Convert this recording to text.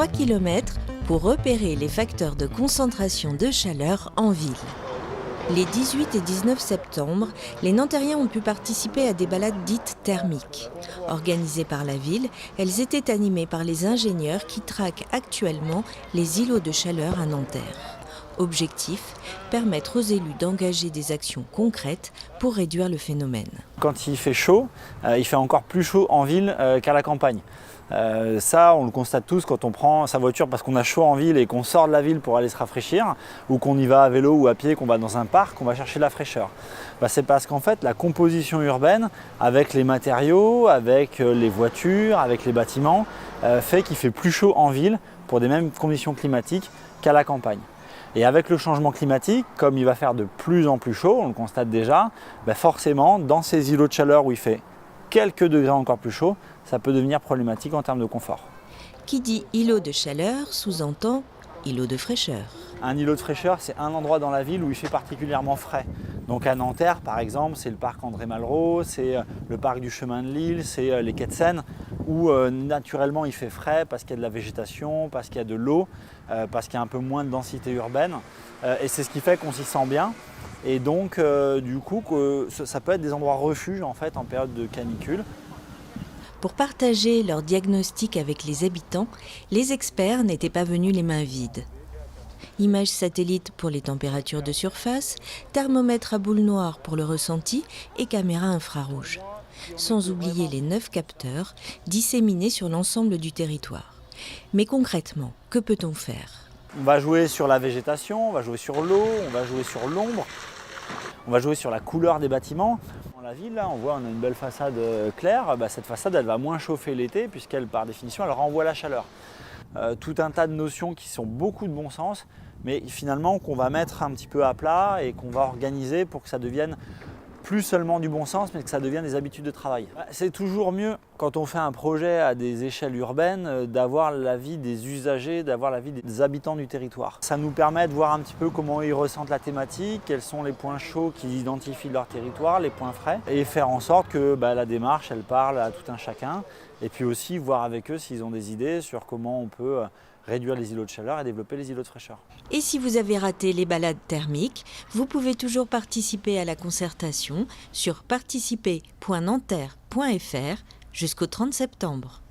3 km pour repérer les facteurs de concentration de chaleur en ville. Les 18 et 19 septembre, les Nanterriens ont pu participer à des balades dites thermiques. Organisées par la ville, elles étaient animées par les ingénieurs qui traquent actuellement les îlots de chaleur à Nanterre. Objectif, permettre aux élus d'engager des actions concrètes pour réduire le phénomène. Quand il fait chaud, il fait encore plus chaud en ville qu'à la campagne. Ça, on le constate tous quand on prend sa voiture parce qu'on a chaud en ville et qu'on sort de la ville pour aller se rafraîchir, ou qu'on y va à vélo ou à pied, qu'on va dans un parc, on va chercher de la fraîcheur. C'est parce qu'en fait, la composition urbaine, avec les matériaux, avec les voitures, avec les bâtiments, fait qu'il fait plus chaud en ville pour des mêmes conditions climatiques qu'à la campagne. Et avec le changement climatique, comme il va faire de plus en plus chaud, on le constate déjà, forcément, dans ces îlots de chaleur où il fait quelques degrés encore plus chaud, ça peut devenir problématique en termes de confort. Qui dit îlot de chaleur sous-entend îlot de fraîcheur. Un îlot de fraîcheur, c'est un endroit dans la ville où il fait particulièrement frais. Donc à Nanterre, par exemple, c'est le parc André Malraux, c'est le parc du Chemin de Lille, c'est les quais de Seine, où naturellement il fait frais parce qu'il y a de la végétation, parce qu'il y a de l'eau, parce qu'il y a un peu moins de densité urbaine. Et c'est ce qui fait qu'on s'y sent bien. Et donc, du coup, ça peut être des endroits refuges en fait en période de canicule. Pour partager leur diagnostic avec les habitants, les experts n'étaient pas venus les mains vides. Images satellites pour les températures de surface, thermomètre à boule noire pour le ressenti et caméra infrarouge. Sans oublier les 9 capteurs disséminés sur l'ensemble du territoire. Mais concrètement, que peut-on faire ? On va jouer sur la végétation, on va jouer sur l'eau, on va jouer sur l'ombre, on va jouer sur la couleur des bâtiments. Dans la ville, là, on a une belle façade claire. Cette façade, elle va moins chauffer l'été puisqu'elle, par définition, elle renvoie la chaleur. Tout un tas de notions qui sont beaucoup de bon sens, mais finalement qu'on va mettre un petit peu à plat et qu'on va organiser pour que ça devienne plus seulement du bon sens, mais que ça devienne des habitudes de travail. C'est toujours mieux, quand on fait un projet à des échelles urbaines, d'avoir l'avis des usagers, d'avoir l'avis des habitants du territoire. Ça nous permet de voir un petit peu comment ils ressentent la thématique, quels sont les points chauds qu'ils identifient de leur territoire, les points frais, et faire en sorte que la démarche, elle parle à tout un chacun, et puis aussi voir avec eux s'ils ont des idées sur comment on peut réduire les îlots de chaleur et développer les îlots de fraîcheur. Et si vous avez raté les balades thermiques, vous pouvez toujours participer à la concertation sur participer.nanterre.fr jusqu'au 30 septembre.